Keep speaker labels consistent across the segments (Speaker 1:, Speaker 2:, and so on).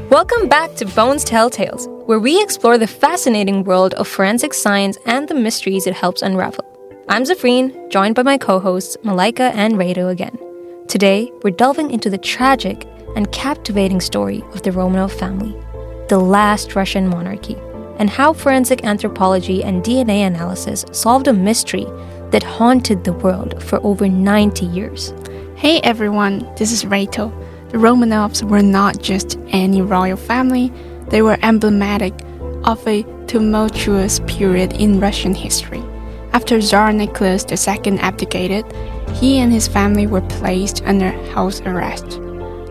Speaker 1: Welcome back to Bones Tell Tales, where we explore the fascinating world of forensic science and the mysteries it helps unravel. I'm Zafreen, joined by my co-hosts Malaika and Rado again. Today, we're delving into the tragic and captivating story of the Romanov family, the last Russian monarchy, and how forensic anthropology and DNA analysis solved a mystery that haunted the world for over 90 years.
Speaker 2: Hey everyone, this is Rachel. The Romanovs were not just any royal family, they were emblematic of a tumultuous period in Russian history. After Tsar Nicholas II abdicated, he and his family were placed under house arrest.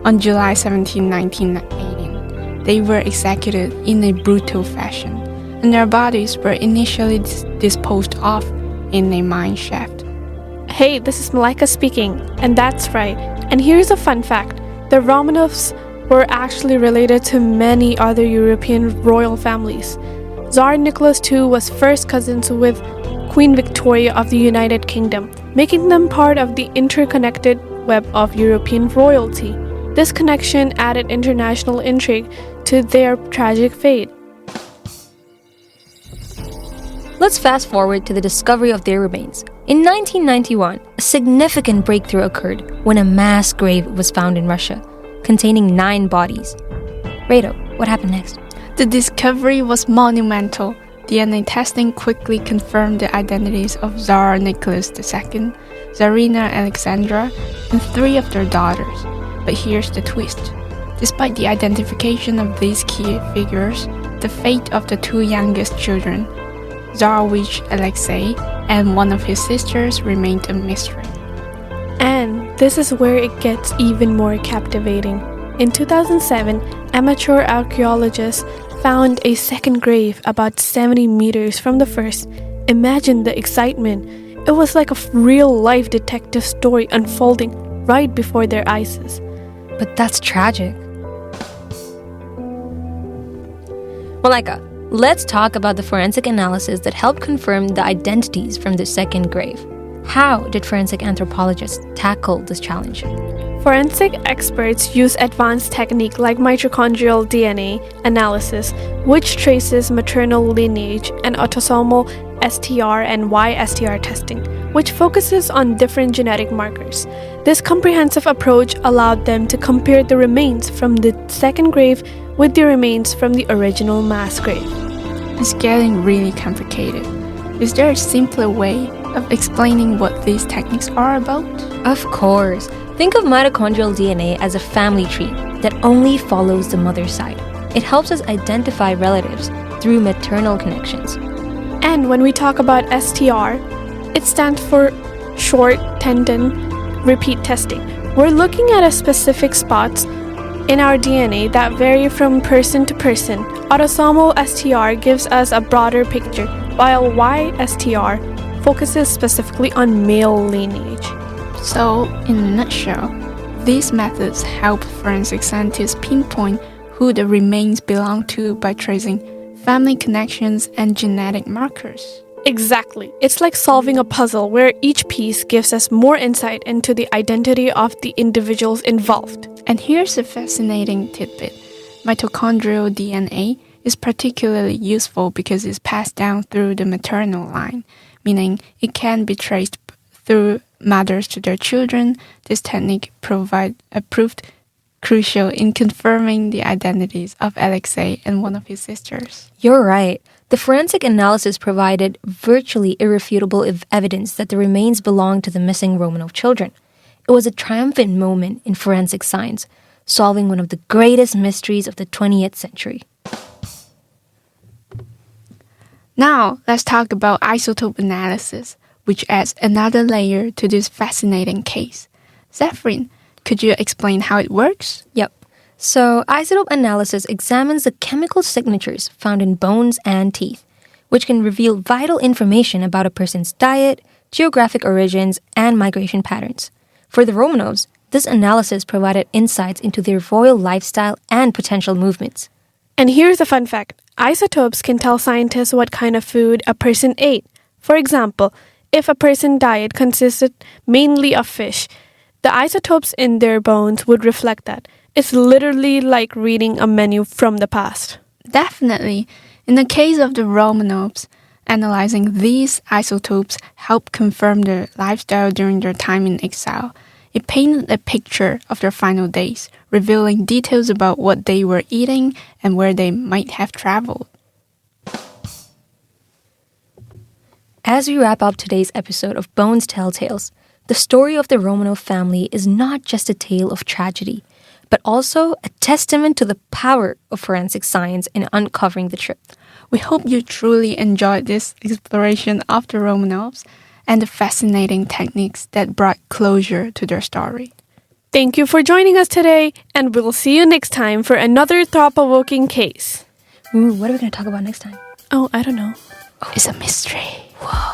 Speaker 2: On July 17, 1918, they were executed in a brutal fashion, and their bodies were initially disposed of in a mine shaft.
Speaker 3: Hey, this is Malaika speaking, and that's right. And here's a fun fact. The Romanovs were actually related to many other European royal families. Tsar Nicholas II was first cousins with Queen Victoria of the United Kingdom, making them part of the interconnected web of European royalty. This connection added international intrigue to their tragic fate.
Speaker 1: Let's fast forward to the discovery of their remains. In 1991, a significant breakthrough occurred when a mass grave was found in Russia, containing 9 bodies. Rado, what happened next?
Speaker 2: The discovery was monumental. DNA testing quickly confirmed the identities of Tsar Nicholas II, Tsarina Alexandra, and 3 of their daughters. But here's the twist. Despite the identification of these key figures, the fate of the 2 youngest children, Tsarevich Alexei and one of his sisters, remained a mystery.
Speaker 3: And this is where it gets even more captivating. In 2007, amateur archaeologists found a second grave about 70 meters from the first. Imagine the excitement. It was like a real-life detective story unfolding right before their eyes.
Speaker 1: But that's tragic. Malaika, let's talk about the forensic analysis that helped confirm the identities from the second grave. How did forensic anthropologists tackle this challenge?
Speaker 3: Forensic experts use advanced technique like mitochondrial DNA analysis, which traces maternal lineage, and autosomal STR and YSTR testing, which focuses on different genetic markers. This comprehensive approach allowed them to compare the remains from the second grave with the remains from the original mass grave.
Speaker 2: It's getting really complicated. Is there a simpler way of explaining what these techniques are about?
Speaker 1: Of course. Think of mitochondrial DNA as a family tree that only follows the mother's side. It helps us identify relatives through maternal connections.
Speaker 3: And when we talk about STR, it stands for short tendon repeat testing. We're looking at a specific spots in our DNA that vary from person to person. Autosomal STR gives us a broader picture, while YSTR focuses specifically on male lineage.
Speaker 2: So, in a nutshell, these methods help forensic scientists pinpoint who the remains belong to by tracing family connections and genetic markers.
Speaker 3: Exactly. It's like solving a puzzle where each piece gives us more insight into the identity of the individuals involved.
Speaker 2: And here's a fascinating tidbit. Mitochondrial DNA is particularly useful because it's passed down through the maternal line, meaning it can be traced through mothers to their children. This technique proved crucial in confirming the identities of Alexei and one of his sisters.
Speaker 1: You're right. The forensic analysis provided virtually irrefutable evidence that the remains belonged to the missing Romanov children. It was a triumphant moment in forensic science, solving one of the greatest mysteries of the 20th century.
Speaker 2: Now, let's talk about isotope analysis, which adds another layer to this fascinating case. Zafreen, could you explain how it works?
Speaker 1: Yep. So, isotope analysis examines the chemical signatures found in bones and teeth, which can reveal vital information about a person's diet, geographic origins, and migration patterns. For the Romanovs, this analysis provided insights into their royal lifestyle and potential movements.
Speaker 3: And here's a fun fact. Isotopes can tell scientists what kind of food a person ate. For example, if a person's diet consisted mainly of fish, the isotopes in their bones would reflect that. It's literally like reading a menu from the past.
Speaker 2: Definitely. In the case of the Romanovs, analyzing these isotopes helped confirm their lifestyle during their time in exile. It painted a picture of their final days, revealing details about what they were eating and where they might have traveled.
Speaker 1: As we wrap up today's episode of Bones Tell Tales, the story of the Romanov family is not just a tale of tragedy, but also a testament to the power of forensic science in uncovering the truth.
Speaker 2: We hope you truly enjoyed this exploration of the Romanovs and the fascinating techniques that brought closure to their story.
Speaker 3: Thank you for joining us today, and we'll see you next time for another thought-provoking case.
Speaker 1: Ooh, what are we going to talk about next time?
Speaker 3: Oh, I don't know.
Speaker 2: It's a mystery.
Speaker 1: Whoa.